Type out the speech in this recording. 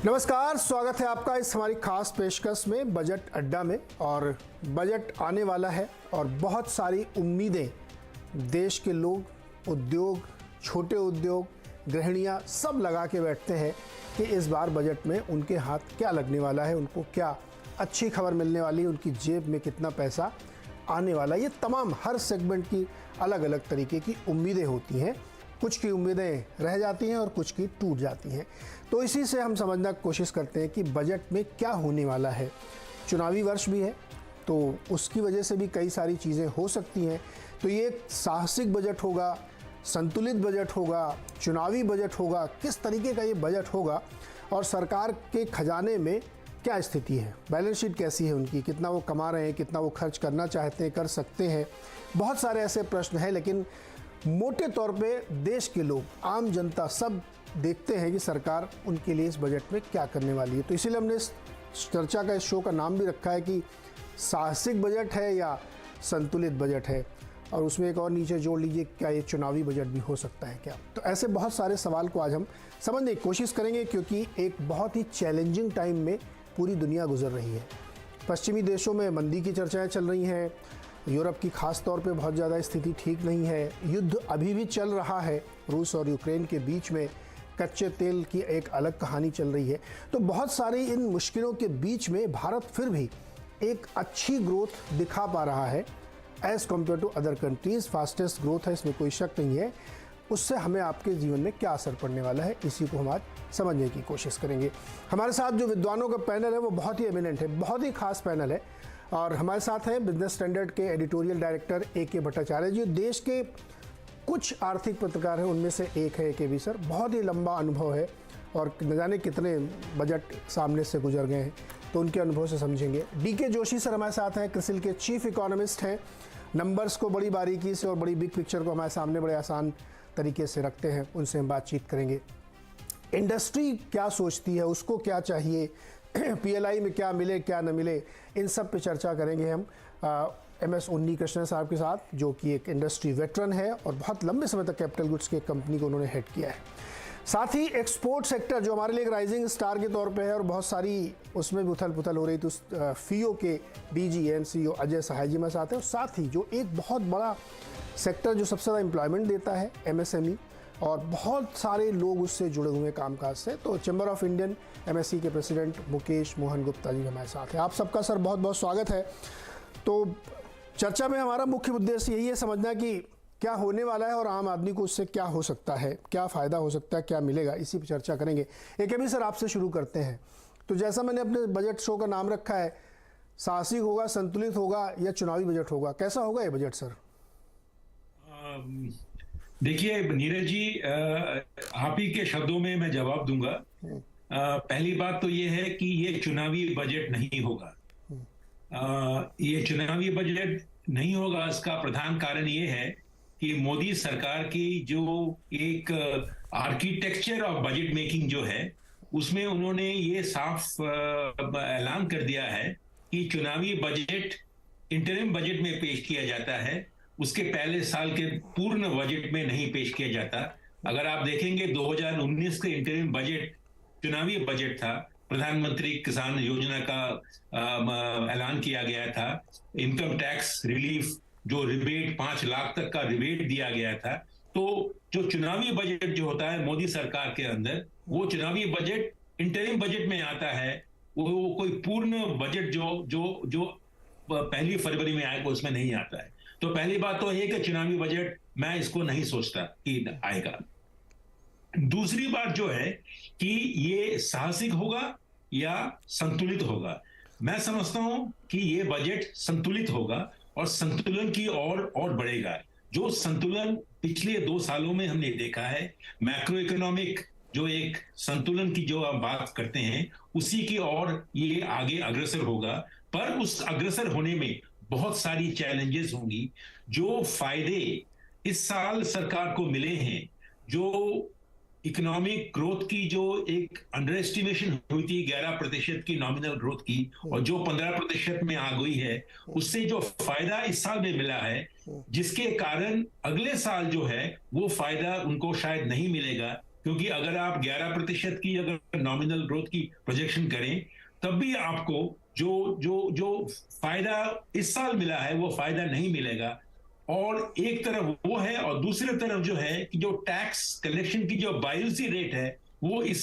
नमस्कार, स्वागत है आपका इस हमारी खास पेशकश में बजट अड्डा में। और बजट आने वाला है और बहुत सारी उम्मीदें देश के लोग, उद्योग, छोटे उद्योग, गृहिणियां सब लगा के बैठते हैं कि इस बार बजट में उनके हाथ क्या लगने वाला है, उनको क्या अच्छी खबर मिलने वाली है, उनकी जेब में कितना पैसा आने वाला है। ये तमाम हर सेगमेंट की अलग अलग तरीके की उम्मीदें होती हैं। कुछ की उम्मीदें रह जाती हैं और कुछ की टूट जाती हैं। तो इसी से हम समझने की कोशिश करते हैं कि बजट में क्या होने वाला है। चुनावी वर्ष भी है तो उसकी वजह से भी कई सारी चीज़ें हो सकती हैं। तो ये एक साहसिक बजट होगा, संतुलित बजट होगा, चुनावी बजट होगा, किस तरीके का ये बजट होगा और सरकार के खजाने में क्या स्थिति है, बैलेंस शीट कैसी है उनकी, कितना वो कमा रहे हैं, कितना वो खर्च करना चाहते हैं, कर सकते हैं। बहुत सारे ऐसे प्रश्न हैं, लेकिन मोटे तौर पे देश के लोग, आम जनता सब देखते हैं कि सरकार उनके लिए इस बजट में क्या करने वाली है। तो इसीलिए हमने इस चर्चा का, इस शो का नाम भी रखा है कि साहसिक बजट है या संतुलित बजट है। और उसमें एक और नीचे जोड़ लीजिए, क्या ये चुनावी बजट भी हो सकता है क्या। तो ऐसे बहुत सारे सवाल को आज हम समझने की कोशिश करेंगे, क्योंकि एक बहुत ही चैलेंजिंग टाइम में पूरी दुनिया गुजर रही है। पश्चिमी देशों में मंदी की चर्चाएं चल रही हैं, यूरोप की खास तौर पे बहुत ज़्यादा स्थिति ठीक नहीं है, युद्ध अभी भी चल रहा है, रूस और यूक्रेन के बीच में कच्चे तेल की एक अलग कहानी चल रही है। तो बहुत सारी इन मुश्किलों के बीच में भारत फिर भी एक अच्छी ग्रोथ दिखा पा रहा है as compared to other countries. Fastest growth है, इसमें कोई शक नहीं है। उससे हमें आपके जीवन में क्या असर पड़ने वाला है, इसी को हम आज समझने की कोशिश करेंगे। हमारे साथ जो विद्वानों का पैनल है वो बहुत ही एमिनेंट है, बहुत ही खास पैनल है। और हमारे साथ हैं बिजनेस स्टैंडर्ड के एडिटोरियल डायरेक्टर ए.के. भट्टाचार्य जी। देश के कुछ आर्थिक पत्रकार हैं, उनमें से एक है ए.के. सर। बहुत ही लंबा अनुभव है और न जाने कितने बजट सामने से गुजर गए हैं, तो उनके अनुभव से समझेंगे। डी.के. जोशी सर हमारे साथ हैं, क्रिसिल के चीफ इकोनॉमिस्ट हैं। नंबर्स को बड़ी बारीकी से और बड़ी बिग पिक्चर को हमारे सामने बड़े आसान तरीके से रखते हैं, उनसे हम बातचीत करेंगे। इंडस्ट्री क्या सोचती है, उसको क्या चाहिए, पीएलआई में क्या मिले क्या न मिले, इन सब पे चर्चा करेंगे हम एम.एस. उन्नी कृष्णन साहब के साथ, जो कि एक इंडस्ट्री वेटरन है और बहुत लंबे समय तक कैपिटल गुड्स की कंपनी को उन्होंने हेड किया है। साथ ही एक्सपोर्ट सेक्टर जो हमारे लिए एक राइजिंग स्टार के तौर पे है और बहुत सारी उसमें भी उथल पुथल हो रही, तो फीओ के डीजी एंड सीईओ अजय सहाय जी हमारे साथ हैं। और साथ ही जो एक बहुत बड़ा सेक्टर जो सबसे ज़्यादा एम्प्लॉयमेंट देता है, एमएसएमई, और बहुत सारे लोग उससे जुड़े हुए हैं कामकाज से, तो चैम्बर ऑफ इंडियन एमएससी के प्रेसिडेंट मुकेश मोहन गुप्ता जी हमारे साथ हैं। आप सबका सर बहुत बहुत स्वागत है। तो चर्चा में हमारा मुख्य उद्देश्य यही है समझना कि क्या होने वाला है और आम आदमी को उससे क्या हो सकता है, क्या फ़ायदा हो सकता है, क्या मिलेगा, इसी पर चर्चा करेंगे। एक अभी सर आपसे शुरू करते हैं। तो जैसा मैंने अपने बजट शो का नाम रखा है, साहसिक होगा, संतुलित होगा या चुनावी बजट होगा, कैसा होगा ये बजट सर? देखिए नीरज जी, आप ही के शब्दों में मैं जवाब दूंगा। पहली बात तो ये है कि ये चुनावी बजट नहीं होगा। ये चुनावी बजट नहीं होगा, इसका प्रधान कारण ये है कि मोदी सरकार की जो एक आर्किटेक्चर ऑफ बजट मेकिंग जो है, उसमें उन्होंने ये साफ ऐलान कर दिया है कि चुनावी बजट इंटरिम बजट में पेश किया जाता है, उसके पहले साल के पूर्ण बजट में नहीं पेश किया जाता। अगर आप देखेंगे 2019 के इंटरिम बजट चुनावी बजट था, प्रधानमंत्री किसान योजना का ऐलान किया गया था, इनकम टैक्स रिलीफ जो रिबेट 5 लाख तक का रिबेट दिया गया था। तो जो चुनावी बजट जो होता है मोदी सरकार के अंदर, वो चुनावी बजट इंटरिम बजट में आता है। वो कोई पूर्ण बजट जो 1 फरवरी में आएगा उसमें नहीं आता है। तो पहली बात तो है कि चुनावी बजट मैं इसको नहीं सोचता कि आएगा। दूसरी बात जो है कि ये साहसिक होगा या संतुलित होगा, मैं समझता हूं कि ये बजट संतुलित होगा और संतुलन की और बढ़ेगा। जो संतुलन पिछले 2 सालों में हमने देखा है, मैक्रो इकोनॉमिक जो एक संतुलन की जो आप बात करते हैं, उसी की ओर ये आगे अग्रसर होगा। पर उस अग्रसर होने में बहुत सारी चैलेंजेस होंगी। जो फायदे इस साल सरकार को मिले हैं, जो इकोनॉमिक ग्रोथ की जो एक अंडर एस्टिमेशन हुई थी 11% की नॉमिनल ग्रोथ की, और जो 15% में आ गई है, उससे जो फायदा इस साल में मिला है, जिसके कारण अगले साल जो है वो फायदा उनको शायद नहीं मिलेगा। क्योंकि अगर आप 11% की अगर नॉमिनल ग्रोथ की प्रोजेक्शन करें, तब भी आपको जो जो जो फायदा इस साल मिला है वो फायदा नहीं मिलेगा। और एक तरफ वो है, और दूसरी तरफ जो है कि जो टैक्स कलेक्शन की जो बायोसी रेट है वो इस